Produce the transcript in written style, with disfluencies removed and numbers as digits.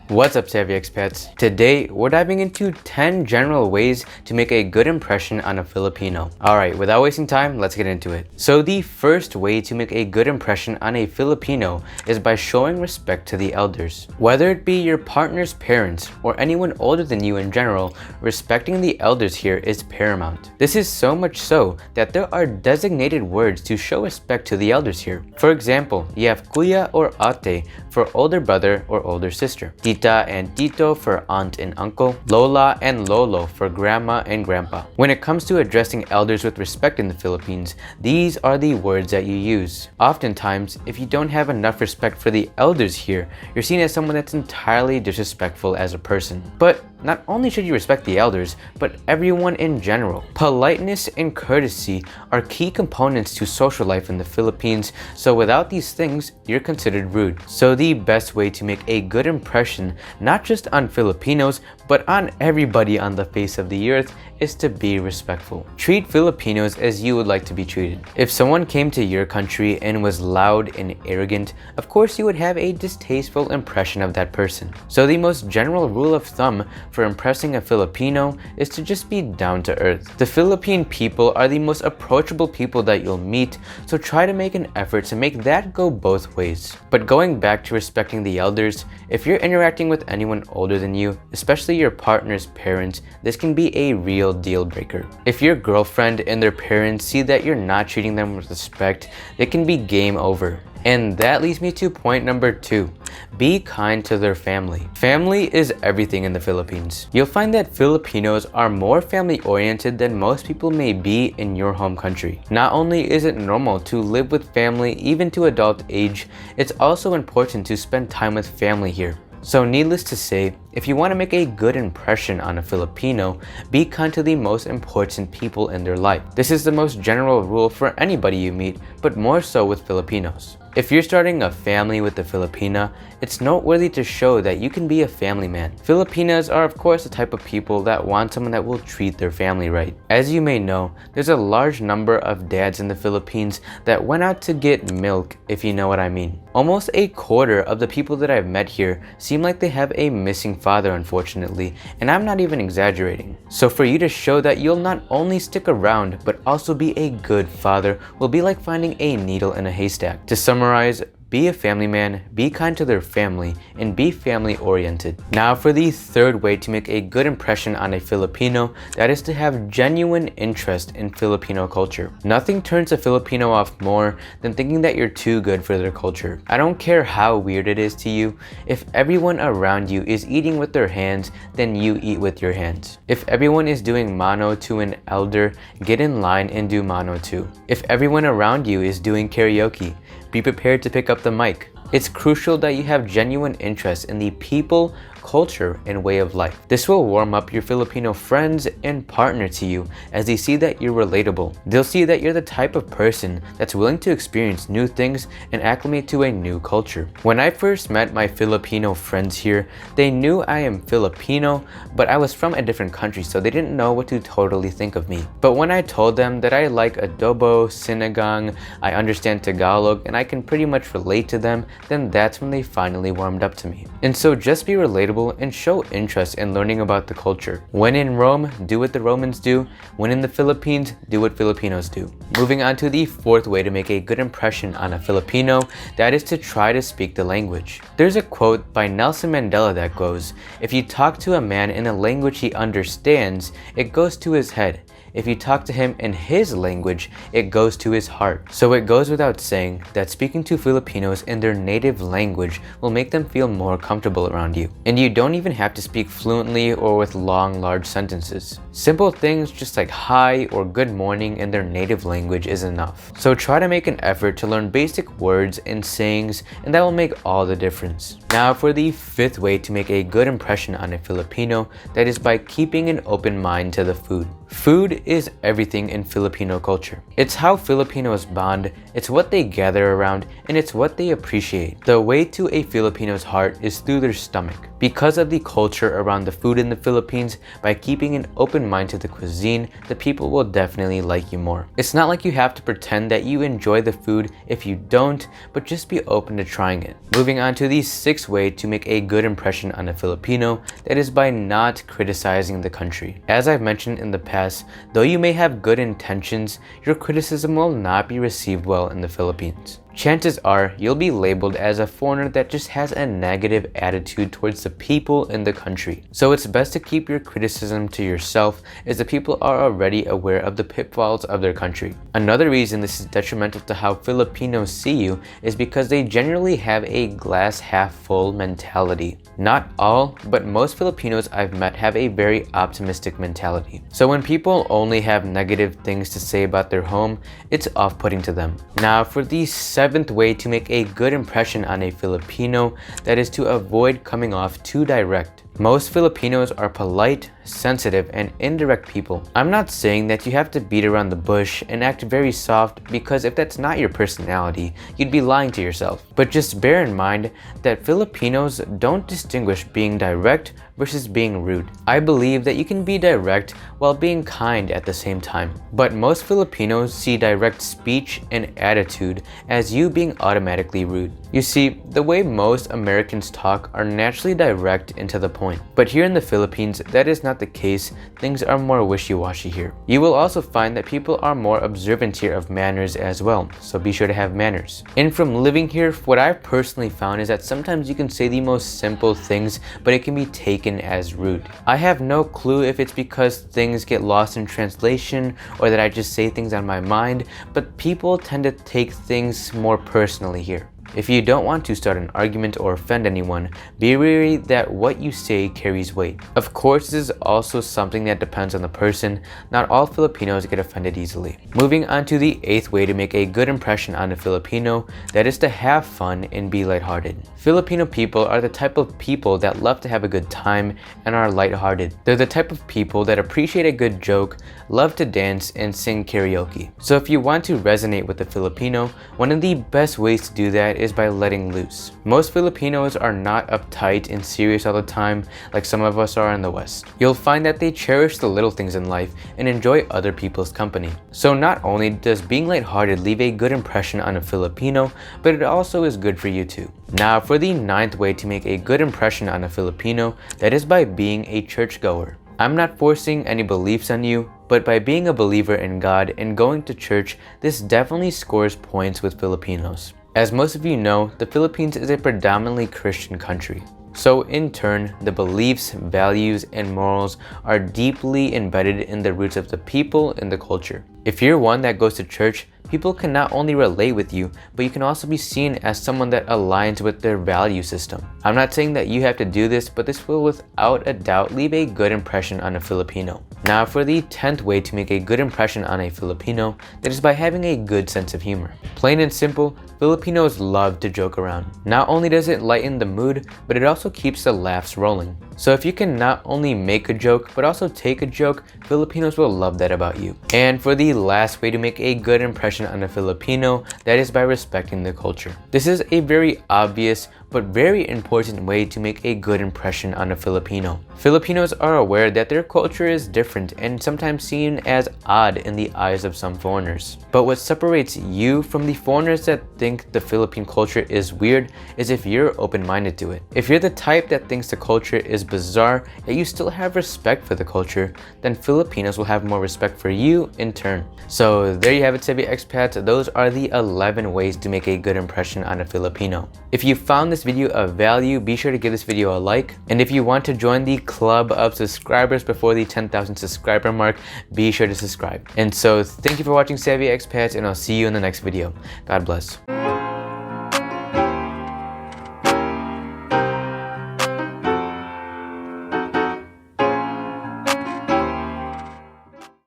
What's up, savvy expats? Today, we're diving into 10 general ways to make a good impression on a Filipino. Alright, without wasting time, let's get into it. So the first way to make a good impression on a Filipino is by showing respect to the elders. Whether it be your partner's parents or anyone older than you in general, respecting the elders here is paramount. This is so much so that there are designated words to show respect to the elders here. For example, you have kuya or ate for older brother or older sister, tita and tito for aunt and uncle, lola and lolo for grandma and grandpa. When it comes to addressing elders with respect in the Philippines, these are the words that you use. Oftentimes, if you don't have enough respect for the elders here, you're seen as someone that's entirely disrespectful as a person. But not only should you respect the elders, but everyone in general. Politeness and courtesy are key components to social life in the Philippines, so without these things, you're considered rude. So the best way to make a good impression, not just on Filipinos, but on everybody on the face of the earth, is to be respectful. Treat Filipinos as you would like to be treated. If someone came to your country and was loud and arrogant, of course you would have a distasteful impression of that person. So the most general rule of thumb for impressing a Filipino is to just be down to earth. The Philippine people are the most approachable people that you'll meet, so try to make an effort to make that go both ways. But going back to respecting the elders, if you're interacting with anyone older than you, especially your partner's parents, this can be a real deal breaker. If your girlfriend and their parents see that you're not treating them with respect, it can be game over. And that leads me to point number 2. Be kind to their family. Family is everything in the Philippines. You'll find that Filipinos are more family oriented than most people may be in your home country. Not only is it normal to live with family even to adult age, it's also important to spend time with family here. So needless to say, if you want to make a good impression on a Filipino, be kind to the most important people in their life. This is the most general rule for anybody you meet, but more so with Filipinos. If you're starting a family with a Filipina, it's noteworthy to show that you can be a family man. Filipinas are of course the type of people that want someone that will treat their family right. As you may know, there's a large number of dads in the Philippines that went out to get milk, if you know what I mean. Almost a quarter of the people that I've met here seem like they have a missing father, unfortunately, and I'm not even exaggerating. So for you to show that you'll not only stick around, but also be a good father will be like finding a needle in a haystack. To summarize, be a family man, be kind to their family, and be family oriented. Now for the third way to make a good impression on a Filipino, that is to have genuine interest in Filipino culture. Nothing turns a Filipino off more than thinking that you're too good for their culture. I don't care how weird it is to you, if everyone around you is eating with their hands, then you eat with your hands. If everyone is doing mano to an elder, get in line and do mano too. If everyone around you is doing karaoke, be prepared to pick up the mic. It's crucial that you have genuine interest in the people, culture, and way of life. This will warm up your Filipino friends and partner to you as they see that you're relatable. They'll see that you're the type of person that's willing to experience new things and acclimate to a new culture. When I first met my Filipino friends here, they knew I am Filipino, but I was from a different country, so they didn't know what to totally think of me. But when I told them that I like adobo, sinigang, I understand Tagalog, and I can pretty much relate to them, then that's when they finally warmed up to me. And so just be relatable and show interest in learning about the culture. When in Rome, do what the Romans do. When in the Philippines, do what Filipinos do. Moving on to the fourth way to make a good impression on a Filipino, that is to try to speak the language. There's a quote by Nelson Mandela that goes, "If you talk to a man in a language he understands, it goes to his head. If you talk to him in his language, it goes to his heart." So it goes without saying that speaking to Filipinos in their native language will make them feel more comfortable around you. And you don't even have to speak fluently or with long, large sentences. Simple things just like hi or good morning in their native language is enough. So try to make an effort to learn basic words and sayings, and that will make all the difference. Now for the fifth way to make a good impression on a Filipino, that is by keeping an open mind to the food. Food is everything in Filipino culture. It's how Filipinos bond, it's what they gather around, and it's what they appreciate. The way to a Filipino's heart is through their stomach. Because of the culture around the food in the Philippines, by keeping an open mind to the cuisine, the people will definitely like you more. It's not like you have to pretend that you enjoy the food if you don't, but just be open to trying it. Moving on to the sixth way to make a good impression on a Filipino, that is by not criticizing the country. As I've mentioned in the past, though you may have good intentions, your criticism will not be received well in the Philippines. Chances are you'll be labeled as a foreigner that just has a negative attitude towards the people in the country. So it's best to keep your criticism to yourself, as the people are already aware of the pitfalls of their country. Another reason this is detrimental to how Filipinos see you is because they generally have a glass half full mentality. Not all, but most Filipinos I've met have a very optimistic mentality. So when people only have negative things to say about their home, it's off-putting to them. Now for the seventh way to make a good impression on a Filipino, that is to avoid coming off too direct. Most Filipinos are polite, sensitive, and indirect people. I'm not saying that you have to beat around the bush and act very soft, because if that's not your personality, you'd be lying to yourself. But just bear in mind that Filipinos don't distinguish being direct versus being rude. I believe that you can be direct while being kind at the same time. But most Filipinos see direct speech and attitude as you being automatically rude. You see, the way most Americans talk are naturally direct and to the point. But here in the Philippines, that is not the case. Things are more wishy-washy here. You will also find that people are more observant here of manners as well, so be sure to have manners. And from living here, what I've personally found is that sometimes you can say the most simple things, but it can be taken as rude. I have no clue if it's because things get lost in translation or that I just say things on my mind, but people tend to take things more personally here. If you don't want to start an argument or offend anyone, be wary that what you say carries weight. Of course, this is also something that depends on the person. Not all Filipinos get offended easily. Moving on to the eighth way to make a good impression on a Filipino, that is to have fun and be lighthearted. Filipino people are the type of people that love to have a good time and are lighthearted. They're the type of people that appreciate a good joke, love to dance, and sing karaoke. So if you want to resonate with the Filipino, one of the best ways to do that is by letting loose. Most Filipinos are not uptight and serious all the time like some of us are in the West. You'll find that they cherish the little things in life and enjoy other people's company. So not only does being lighthearted leave a good impression on a Filipino, but it also is good for you too. Now for the ninth way to make a good impression on a Filipino, that is by being a churchgoer. I'm not forcing any beliefs on you, but by being a believer in God and going to church, this definitely scores points with Filipinos. As most of you know, the Philippines is a predominantly Christian country. So in turn, the beliefs, values, and morals are deeply embedded in the roots of the people and the culture. If you're one that goes to church, people can not only relate with you, but you can also be seen as someone that aligns with their value system. I'm not saying that you have to do this, but this will without a doubt leave a good impression on a Filipino. Now for the 10th way to make a good impression on a Filipino, that is by having a good sense of humor. Plain and simple, Filipinos love to joke around. Not only does it lighten the mood, but it also keeps the laughs rolling. So if you can not only make a joke, but also take a joke, Filipinos will love that about you. And for the last way to make a good impression on a Filipino, that is by respecting the culture. This is a very obvious but very important way to make a good impression on a Filipino. Filipinos are aware that their culture is different and sometimes seen as odd in the eyes of some foreigners. But what separates you from the foreigners that think the Philippine culture is weird is if you're open-minded to it. If you're the type that thinks the culture is bizarre, yet you still have respect for the culture, then Filipinos will have more respect for you in turn. So there you have it, Savvy Expats. Those are the 11 ways to make a good impression on a Filipino. If you found this video of value, be sure to give this video a like. And if you want to join the club of subscribers before the 10,000 subscriber mark, be sure to subscribe. And so thank you for watching, Savvy Expats, and I'll see you in the next video. God bless.